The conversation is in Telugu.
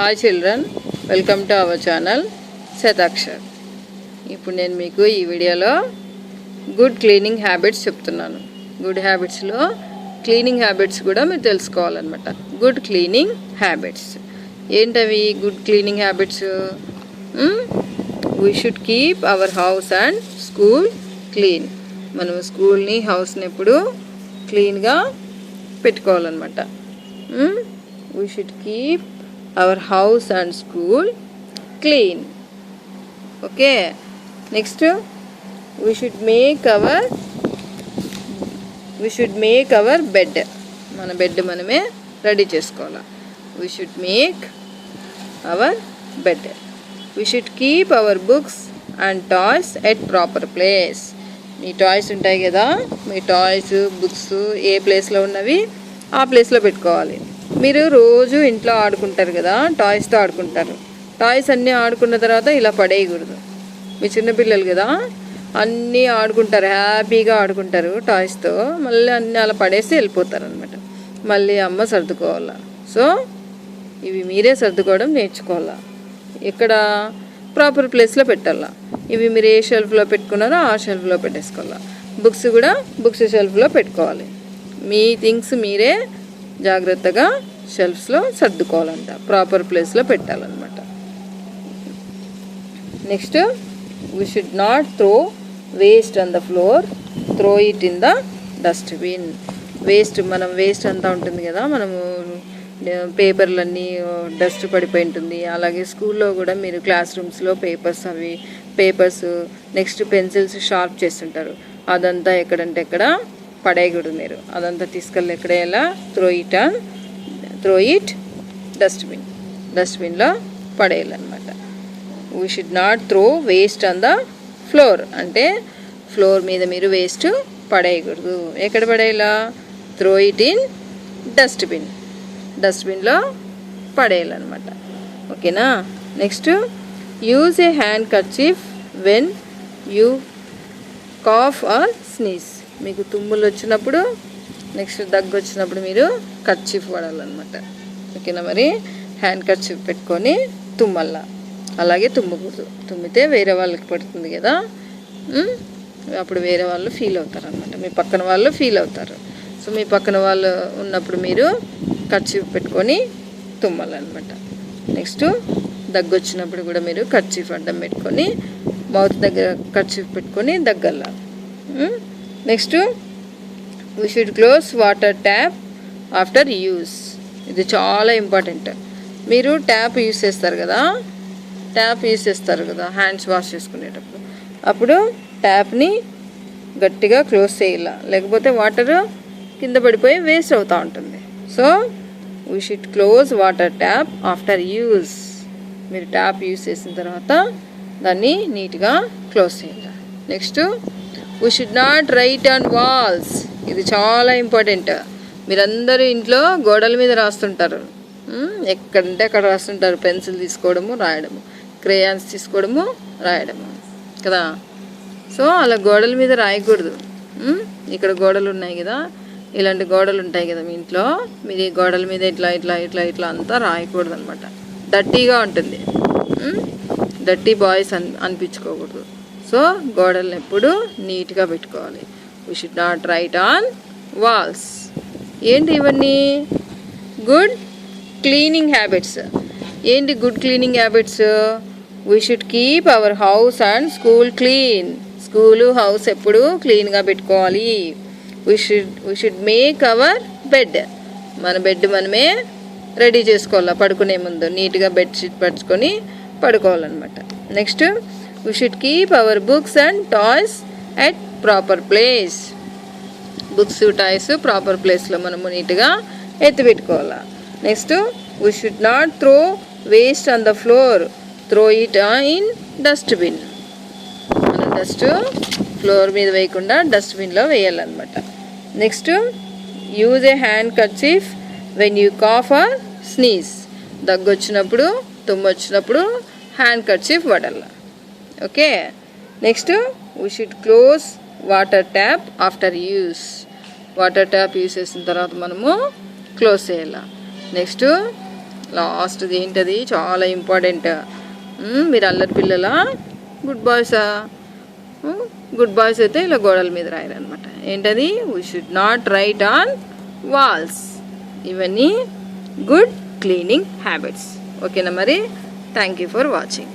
Hi children, welcome to our channel Shatakshar. ఇప్పుడు నేను మీకు ఈ వీడియోలో గుడ్ క్లీనింగ్ హ్యాబిట్స్ చెప్తున్నాను. గుడ్ హ్యాబిట్స్లో క్లీనింగ్ హ్యాబిట్స్ కూడా మీరు తెలుసుకోవాలన్నమాట. గుడ్ క్లీనింగ్ హ్యాబిట్స్ ఏంటవి? Good cleaning habits, we should keep our house and school clean. మనం స్కూల్ని, హౌస్ని ఎప్పుడు క్లీన్గా పెట్టుకోవాలన్నమాట. We should keep our house and school clean. Okay, next we should make our bed. మన బెడ్ మనమే రెడీ చేసుకోవాలి. we should make our bed. we should keep our books and toys at proper place. Me toys ఉంటాయి కదా, మీ టాయ్స్, బుక్స్ ఏ ప్లేస్లో ఉన్నవి ఆ ప్లేస్లో పెట్టుకోవాలి. మీరు రోజు ఇంట్లో ఆడుకుంటారు కదా, టాయ్స్తో ఆడుకుంటారు. టాయ్స్ అన్నీ ఆడుకున్న తర్వాత ఇలా పడేయకూడదు. మీ చిన్నపిల్లలు కదా, అన్నీ ఆడుకుంటారు, హ్యాపీగా ఆడుకుంటారు టాయ్స్తో. మళ్ళీ అన్నీ అలా పడేసి వెళ్ళిపోతారు అనమాట. మళ్ళీ అమ్మ సర్దుకోవాలా. సో ఇవి మీరే సర్దుకోవడం నేర్చుకోవాలా. ఇక్కడ ప్రాపర్ ప్లేస్లో పెట్టాలా. ఇవి మీరు ఏ షెల్ఫ్లో పెట్టుకున్నారో ఆ షెల్ఫ్లో పెట్టేసుకోవాలా. బుక్స్ కూడా బుక్స్ షెల్ఫ్లో పెట్టుకోవాలి. మీ థింగ్స్ మీరే జాగ్రత్తగా షెల్ఫ్స్లో సర్దుకోవాలంట, ప్రాపర్ ప్లేస్లో పెట్టాలన్నమాట. Next, we should not throw waste on the floor, throw it in the dustbin. Waste అంతా ఉంటుంది కదా, మనము పేపర్లన్నీ డస్ట్ పడిపోయి ఉంటుంది. అలాగే స్కూల్లో కూడా మీరు క్లాస్ రూమ్స్లో పేపర్స్ నెక్స్ట్ పెన్సిల్స్ షార్ప్ చేస్తుంటారు. అదంతా ఎక్కడంటే ఎక్కడ పడేయకూడదు. మీరు అదంతా తీసుకెళ్ళి ఎక్కడేలా త్రో ఇట్ డస్ట్బిన్లో పడేయాలన్నమాట. We should not throw waste on the floor, అంటే ఫ్లోర్ మీద మీరు వేస్ట్ పడేయకూడదు. ఎక్కడ పడేయాలా? త్రో ఇట్ ఇన్ డస్ట్బిన్లో పడేయాలన్నమాట. ఓకేనా? Next, use a handkerchief when you cough or sneeze. మీకు తుమ్ములు వచ్చినప్పుడు, నెక్స్ట్ దగ్గు వచ్చినప్పుడు మీరు కర్చీఫ్ వాడాలన్నమాట. ఓకేనా? మరి హ్యాండ్ కర్చీఫ్ పెట్టుకొని తుమ్మల్లా. అలాగే తుమ్మకూడదు. తుమ్మితే వేరే వాళ్ళకి పడుతుంది కదా, అప్పుడు వేరే వాళ్ళు ఫీల్ అవుతారు అనమాట. మీ పక్కన వాళ్ళు ఫీల్ అవుతారు. సో మీ పక్కన వాళ్ళు ఉన్నప్పుడు మీరు కర్చీఫ్ పెట్టుకొని తుమ్మాలన్నమాట. నెక్స్ట్, దగ్గు వచ్చినప్పుడు కూడా మీరు కర్చీఫ్ అడ్డం పెట్టుకొని మౌత్ దగ్గర కర్చీఫ్ పెట్టుకొని దగ్గల్లా. Next, we should close water tap after use. ఇది చాలా ఇంపార్టెంట్. మీరు ట్యాప్ యూస్ చేస్తారు కదా హ్యాండ్స్ వాష్ చేసుకునేటప్పుడు, అప్పుడు ట్యాప్ని గట్టిగా క్లోజ్ చేయాల, లేకపోతే వాటర్ కింద పడిపోయి వేస్ట్ అవుతూ ఉంటుంది. So we should close water tap after use. మీరు ట్యాప్ యూస్ చేసిన తర్వాత దాన్ని నీట్గా క్లోజ్ చేయాలి. Next, we should not write on walls. ఇది చాలా ఇంపార్టెంట్. మీరందరూ ఇంట్లో గోడల మీద రాస్తుంటారు, ఎక్కడంటే అక్కడ రాస్తుంటారు. పెన్సిల్ తీసుకోవడము, రాయడము, క్రేయాన్స్ తీసుకోవడము, రాయడము కదా. సో అలా గోడల మీద రాయకూడదు. ఇక్కడ గోడలు ఉన్నాయి కదా, ఇలాంటి గోడలు ఉంటాయి కదా మీ ఇంట్లో, మీరు ఈ గోడల మీద ఇట్లా అంతా రాయకూడదు అనమాట. డర్టీగా ఉంటుంది, డర్టీ బాయ్స్ అనిపించుకోకూడదు. సో గోడలను ఎప్పుడు నీట్గా పెట్టుకోవాలి. We should not write on walls. ఏంటి ఇవన్నీ? Good cleaning habits. ఏంటి good cleaning habits? We should keep our house and school clean. School, house ఎప్పుడు క్లీన్గా పెట్టుకోవాలి. We should make our bed. మన బెడ్ మనమే రెడీ చేసుకోవాలి. పడుకునే ముందు నీట్గా బెడ్షీట్ పరుచుకొని పడుకోవాలన్నమాట. Next, we should keep our books and toys at proper place. Books, toys proper ప్లేస్లో మనము నీట్గా ఎత్తిపెట్టుకోవాలి. Next, we should not throw waste on the floor, throw it in dustbin. మనం డస్ట్ ఫ్లోర్ మీద వేయకుండా డస్ట్బిన్లో వేయాలన్నమాట. Next, use a handkerchief when you cough or sneeze. దగ్గు వచ్చినప్పుడు, తుమ్ము వచ్చినప్పుడు హ్యాండ్ కర్చీఫ్ వాడాలి. Okay. Next, we should close water tap after use. Water tap use చేసిన తర్వాత మనము క్లోజ్ చేయాలి. నెక్స్ట్, లాస్ట్ది ఏంటది, చాలా ఇంపార్టెంట్. మీరు అల్లరి పిల్లల గుడ్ బాయ్సా? గుడ్ బాయ్స్ అయితే ఇలా గోడల మీద రాయాలన్నమాట. ఏంటది? We should not write on walls. ఇవన్నీ గుడ్ క్లీనింగ్ హ్యాబిట్స్. ఓకేనా మరి? Thank you for watching.